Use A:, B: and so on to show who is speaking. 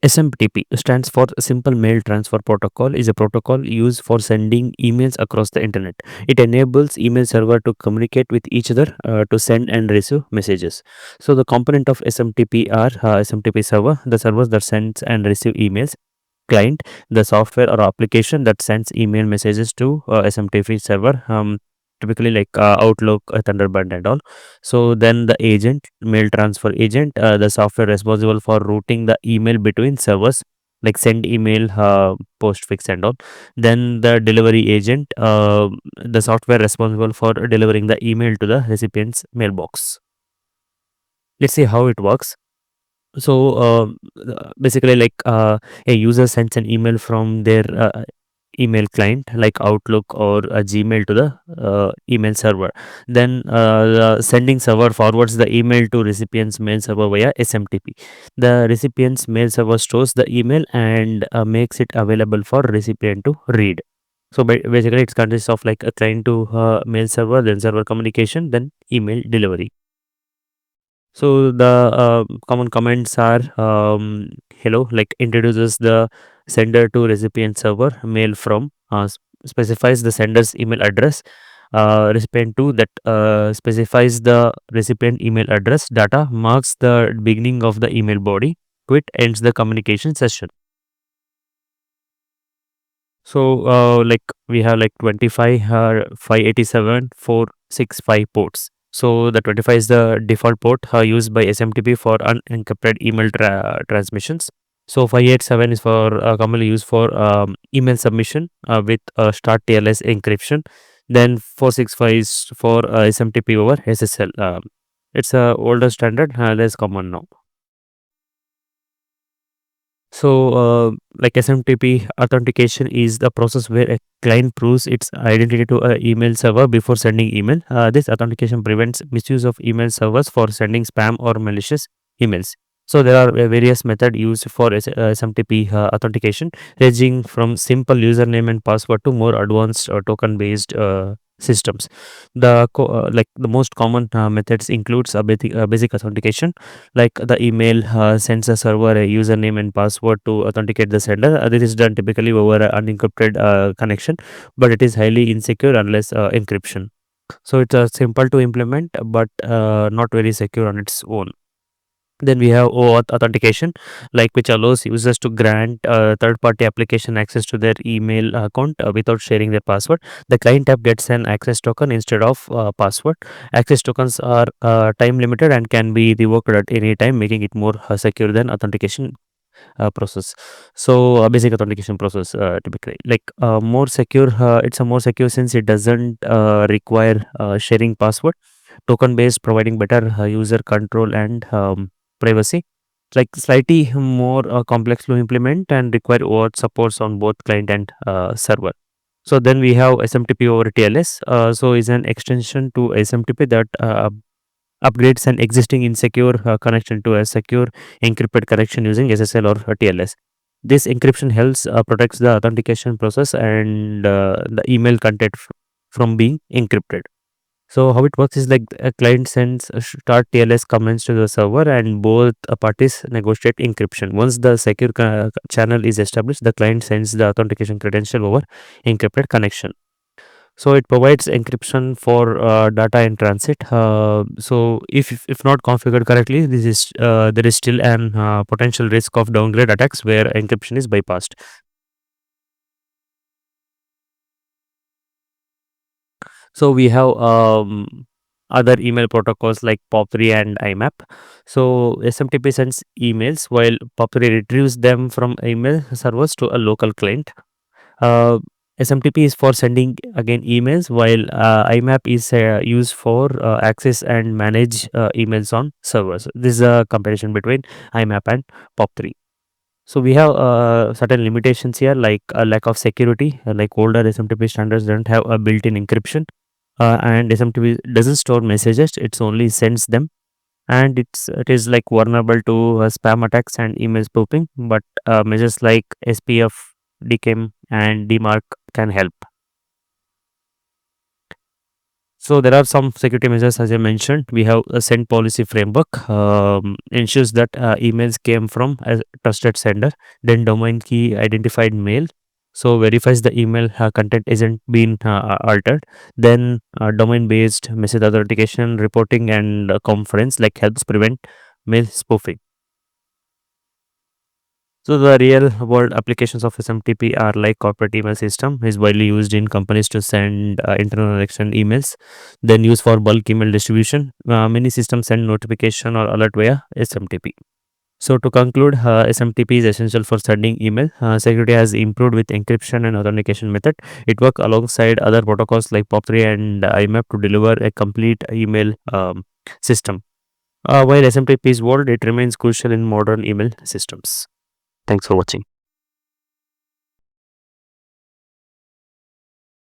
A: SMTP stands for Simple Mail Transfer Protocol, is a protocol used for sending emails across the internet. It enables email server to communicate with each other to send and receive messages. So the component of SMTP are SMTP server, the servers that sends and receive emails; client, the software or application that sends email messages to SMTP server, typically like Outlook, Thunderbird, and all. So then the agent, mail transfer agent, the software responsible for routing the email between servers, like send email, postfix, and all. Then the delivery agent, the software responsible for delivering the email to the recipient's mailbox. Let's see how it works. So basically, like a user sends an email from their email client like Outlook or a Gmail to the email server. Then the sending server forwards the email to recipient's mail server via SMTP. The recipient's mail server stores the email and makes it available for recipient to read. So basically, it consists of like a client to mail server, then server communication, then email delivery. So the common comments are hello, like introduces the sender to recipient server, mail from specifies the sender's email address, recipient to that specifies the recipient email address, data marks the beginning of the email body, quit ends the communication session. So like we have like 25 587 465 ports. So the 25 is the default port used by SMTP for unencrypted email transmissions. So 587 is for commonly used for email submission with start TLS encryption. Then 465 is for SMTP over SSL. It's a older standard, less common now. So, like SMTP authentication is the process where a client proves its identity to an email server before sending email. This authentication prevents misuse of email servers for sending spam or malicious emails. So, there are various methods used for SMTP authentication, ranging from simple username and password to more advanced token-based systems. Like the most common methods includes a basic authentication, like the email sends a server a username and password to authenticate the sender. This is done typically over an unencrypted connection, but it is highly insecure unless encryption. So it's simple to implement, but not very secure on its own. Then we have OAuth authentication, like which allows users to grant third-party application access to their email account without sharing their password. The client app gets an access token instead of password. Access tokens are time limited and can be revoked at any time, making it more secure than authentication process. So basic authentication process typically like more secure. It's a more secure since it doesn't require sharing password. Token based, providing better user control and privacy. Like slightly more complex to implement and require OAuth supports on both client and server. So then we have SMTP over TLS. So is an extension to SMTP that upgrades an existing insecure connection to a secure encrypted connection using SSL or TLS. This encryption helps protects the authentication process and the email content from being encrypted. So how it works is like a client sends a start TLS comments to the server, and both parties negotiate encryption. Once the secure channel is established, the client sends the authentication credential over encrypted connection. So it provides encryption for data in transit. So if not configured correctly, this is there is still an potential risk of downgrade attacks where encryption is bypassed. So we have other email protocols like POP3 and IMAP. So SMTP sends emails while POP3 retrieves them from email servers to a local client. Uh, SMTP is for sending again emails, while IMAP is used for access and manage emails on servers. This is a comparison between IMAP and POP3. So we have certain limitations here, like a lack of security. Like older SMTP standards don't have a built-in encryption, and SMTP doesn't store messages; it only sends them, and it is like vulnerable to spam attacks and email spoofing. But measures like SPF, DKIM, and DMARC can help. So there are some security measures as I mentioned. We have a send policy framework, ensures that emails came from a trusted sender. Then domain key identified mail. So verifies the email content isn't been altered. Then domain based message authentication, reporting and conference like helps prevent mail spoofing. So the real world applications of SMTP are like corporate email system is widely used in companies to send internal election emails, then used for bulk email distribution. Many systems send notification or alert via SMTP. So to conclude, SMTP is essential for sending email. Security has improved with encryption and authentication method. It works alongside other protocols like POP3 and IMAP to deliver a complete email system. While SMTP is old, it remains crucial in modern email systems. Thanks for watching.